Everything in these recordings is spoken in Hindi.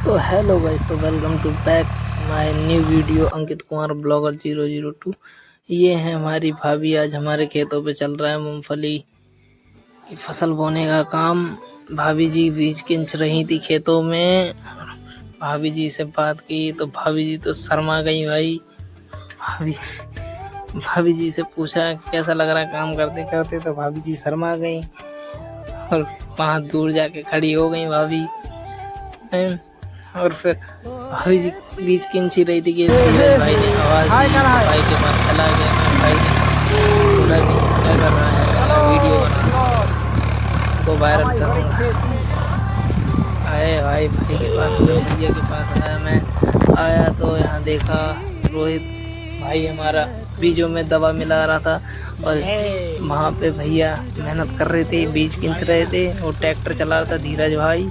तो हेलो गाइस, तो welcome to back my new video Ankit Kumar blogger 002। ये है हमारी भाभी। आज हमारे खेतों पे चल रहा है मूंगफली की फसल बोने का काम। भाभी जी बीज किंच रही थी खेतों में। भाभी जी से बात की तो भाभी जी तो शर्मा गई भाई। भाभी जी से पूछा कैसा लग रहा है काम करते करते, तो भाभी जी शर्मा गई और वहाँ दूर जाके खड़ी हो गई भाभी। और फिर भाभी जी बीच किंची रही थी कि धीरज भाई ने आवाज़ दी तो भाई के पास चला गया। भाई ने बोला कि क्या कर रहा है, वीडियो बना तो वायरल करूँगा। आए भाई के पास, भैया के पास आया। मैं आया तो यहाँ देखा रोहित भाई हमारा बीजों में दवा मिला रहा था और वहाँ पे भैया मेहनत कर रहे थे, बीज किंच रहे थे और ट्रैक्टर चला रहा था धीरज भाई।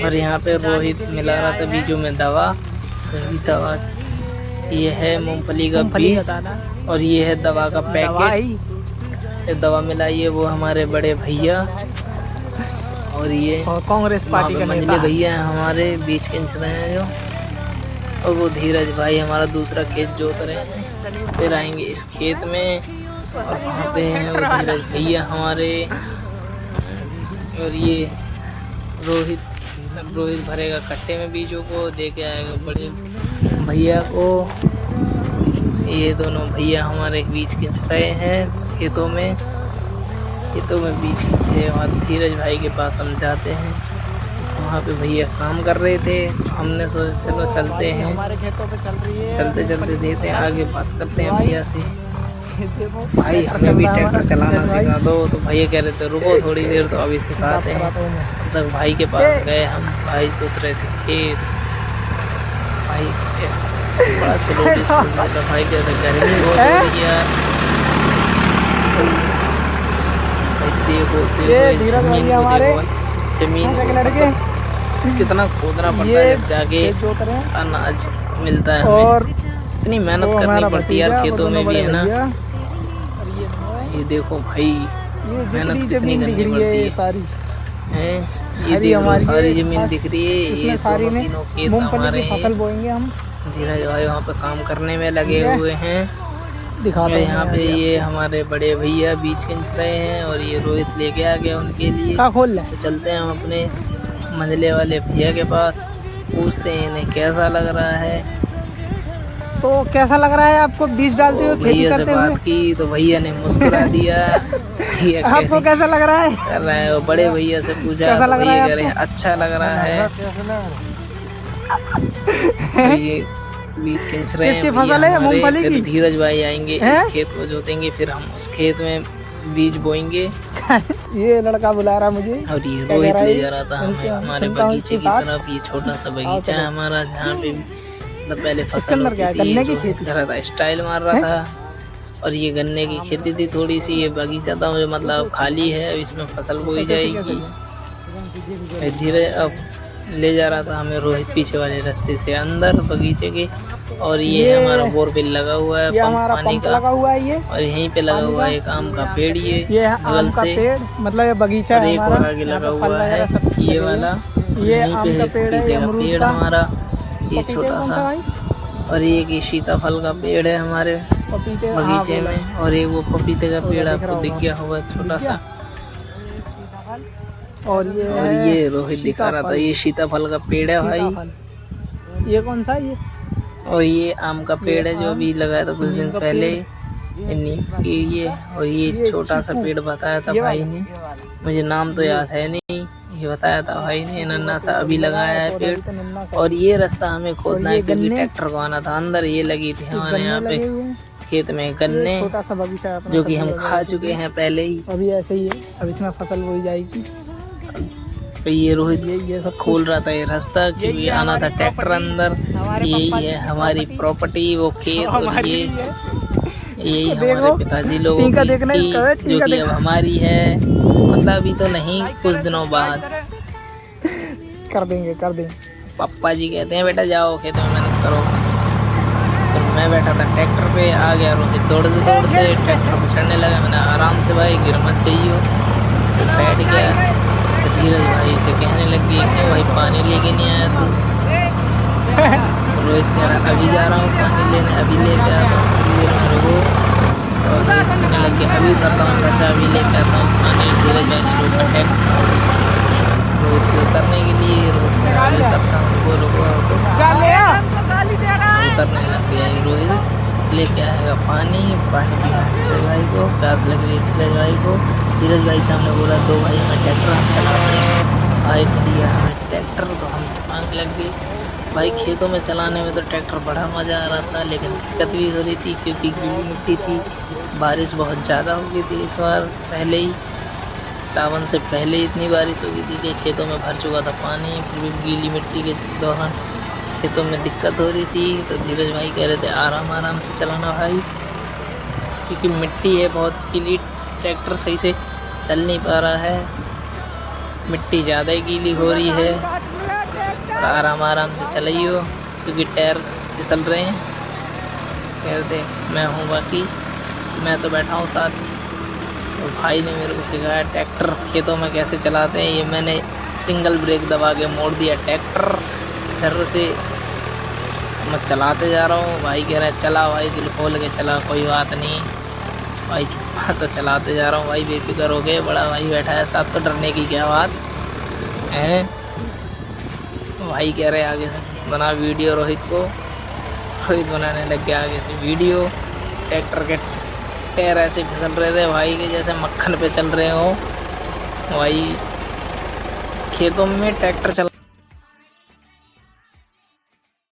और यहाँ पे रोहित मिला रहा था बीजों में दवा। ये है मूंगफली का बीज और ये है दवा का पैकेट। ये दवा मिलाई है वो हमारे बड़े भैया और ये कांग्रेस पार्टी के मंझले भैया हमारे बीज किंच रहे हैं जो। और वो धीरज भाई हमारा दूसरा खेत जोत रहे हैं। फिर आएंगे इस खेत में और वहाँ पे हैं वो धीरज भैया हमारे। और ये रोहित भरेगा कट्टे में बीजों को, दे के आएगा बड़े भैया को। ये दोनों भैया हमारे बीज खींच रहे हैं खेतों में बीज खींचे। और धीरज भाई के पास हम जाते हैं, वहाँ पे भैया काम कर रहे थे। हमने सोचा चलो चलते हैं, हमारे खेतों पे चल रही है। चलते देखते हैं, आगे बात करते हैं भैया से। भाई हमें भी ट्रैक्टर चलाना सिखा दो। तो भैया कह रहे थे रुको थोड़ी देर, तो अभी सिखाते हैं। तब तक भाई के पास गए हम। भाई सोच रहे थे खेत, भाई बड़ा स्लोली भाई कह रहे गर्मी बहुत हो रही है यार। देखो जमीन कितना खोदना पड़ता है जब जाके अनाज मिलता है हमें। और इतनी मेहनत करनी पड़ती है यार खेतों में भी, है ना। ये देखो भाई मेहनत कितनी करनी पड़ती है सारी है। ये देखो सारी जमीन दिख रही है। ये तीनों खेत हमारे फसल बोएंगे हम। धीरज भाई वहाँ पे काम करने में लगे हुए हैं। यहाँ पे ये हमारे बड़े भैया बीज खींच रहे हैं और ये रोहित लेके आ गया उनके लिए। तो चलते हैं हम अपने मंझले वाले भैया के पास, पूछते हैं इन्हें कैसा लग रहा है। तो कैसा लग रहा है आपको बीज डालते हुए, खेती भैया से करते बात हुए? की तो भैया ने मुस्कुरा दिया। आपको कैसा लग रहा है? कर रहा है। और बड़े भैया से पूछा कैसा तो लग रहा है भैया कह रहे हैं अच्छा लग रहा है। तो ये बीज खींच रहे हैं फसल है मूंगफली की। धीरज भाई आएंगे इस खेत को जोतेंगे, फिर हम उस खेत में बीज बोएंगे। ये लड़का बुला रहा मुझे और ये रोहित ले जा रहा था हमें हमारे बगीचे की तरफ। ये छोटा सा बगीचा है हमारा, जहाँ पे मतलब पहले फसल होती थी, गन्ने की खेती कर रहा था, स्टाइल मार रहा था। और ये गन्ने की खेती थी थोड़ी सी। ये बगीचा था मुझे मतलब खाली है, अब इसमें फसल बोई जाएगी। धीरे अब ले जा रहा था हमें रोहित पीछे वाले रास्ते से अंदर बगीचे के। और ये हमारा बोरवेल लगा हुआ है, पंप पानी का लगा हुआ है ये। और यहीं पे लगा हुआ है एक आम का पेड़। ये आम का पेड़ मतलब ये बगीचा है हमारा। एक और आगे लगा हुआ है ये वाला, ये आम का पेड़ है, पेड़ हमारा ये छोटा सा। और ये सीताफल का पेड़ है हमारे बगीचे में। और एक वो पपीते का पेड़ आपको दिख गया होगा छोटा सा। और ये रोहित दिखा रहा था, ये सीताफल का पेड़ है भाई। ये कौन सा है ये? और ये आम का पेड़ है जो अभी लगाया था कुछ दिन पहले। ये और ये छोटा सा पेड़ बताया था भाई ने, मुझे नाम तो याद है नहीं। ये बताया था भाई ने, नन्ना सा अभी लगाया है पेड़। और ये रास्ता हमें खोदना है क्योंकि ट्रैक्टर को आना था अंदर। ये लगी थी हमारे यहाँ पे खेत में गन्ने, छोटा सा बगीचा जो कि हम खा चुके हैं पहले ही। अभी ऐसे ही है, अब इसमें फसल बोई जाएगी। तो ये रोहित ये सब खोल रहा था ये रास्ता क्योंकि आना था ट्रैक्टर अंदर। यही है हमारी प्रॉपर्टी, वो खेत। और ये यही हमारे पिताजी लोगों की जो कि अब हमारी है, मतलब अभी तो नहीं, कुछ दिनों बाद कर देंगे। पापा जी कहते हैं बेटा जाओ खेत में मेहनत करो। तो मैं बैठा था ट्रैक्टर पे, आ गया रोहित दौड़ते ट्रैक्टर पे चढ़ने लगा। मैंने आराम से भाई गिर मत चाहिए, फिर बैठ गया। तो धीरज भाई से कहने लगी कि भाई पानी लेके नहीं आया तू। रोहित कह रहा अभी जा रहा हूँ पानी लेने, अभी लेके आता हूँ, थोड़ी देर में रुको। और रोहित कहने लग गया अभी उतरता हूँ चाचा, अभी लेके आता हूँ पानी। धीरज भाई ने रोका ट्रैक्टर रोहित को उतरने के लिए। रोहित कह रहा अभी उतरता हूँ, रुको रुको रुको। उतरने लग गया ये रोहित। लेके आएगा पानी, पानी पिया धीरज भाई को, प्यास लग रही है धीरज भाई को। धीरज भाई सामने बोला दो भाई हमें ट्रैक्टर हम चलाते हैं। भाई ने दिया हमें ट्रैक्टर तो हम मांग लग गई। भाई खेतों में चलाने में तो ट्रैक्टर बड़ा मज़ा आ रहा था, लेकिन दिक्कत भी हो रही थी क्योंकि गीली मिट्टी थी। बारिश बहुत ज़्यादा हो गई थी इस बार, पहले ही सावन से पहले इतनी बारिश हो गई थी कि खेतों में भर चुका था पानी। फिर भी गीली मिट्टी के दौरान खेतों में दिक्कत हो रही थी। तो धीरज भाई कह रहे थे आराम आराम से चलाना भाई, क्योंकि मिट्टी है बहुत गीली, ट्रैक्टर सही से चल नहीं पा रहा है, मिट्टी ज़्यादा ही गीली हो रही है। और आराम आराम से चलाइयो क्योंकि टायर फिसल रहे हैं। कहते मैं हूँ बाकी, मैं तो बैठा हूँ साथ। और भाई ने मेरे को सिखाया ट्रैक्टर खेतों में कैसे चलाते हैं। ये मैंने सिंगल ब्रेक दबा के मोड़ दिया ट्रैक्टर, फिर से मैं चलाते जा रहा हूँ। भाई कह रहा है चला भाई, दिल खोल के चला, कोई बात नहीं भाई, तो चलाते जा रहा हूँ भाई, बेफिक्र हो गए। बड़ा भाई बैठा है साथ, तो डरने की क्या बात है। भाई कह रहे आगे से बना वीडियो रोहित को, रोहित बनाने लग गया आगे से वीडियो। ट्रैक्टर के टायर ऐसे फिसल रहे थे भाई के जैसे मक्खन पे चल रहे हो। भाई खेतों में ट्रैक्टर चला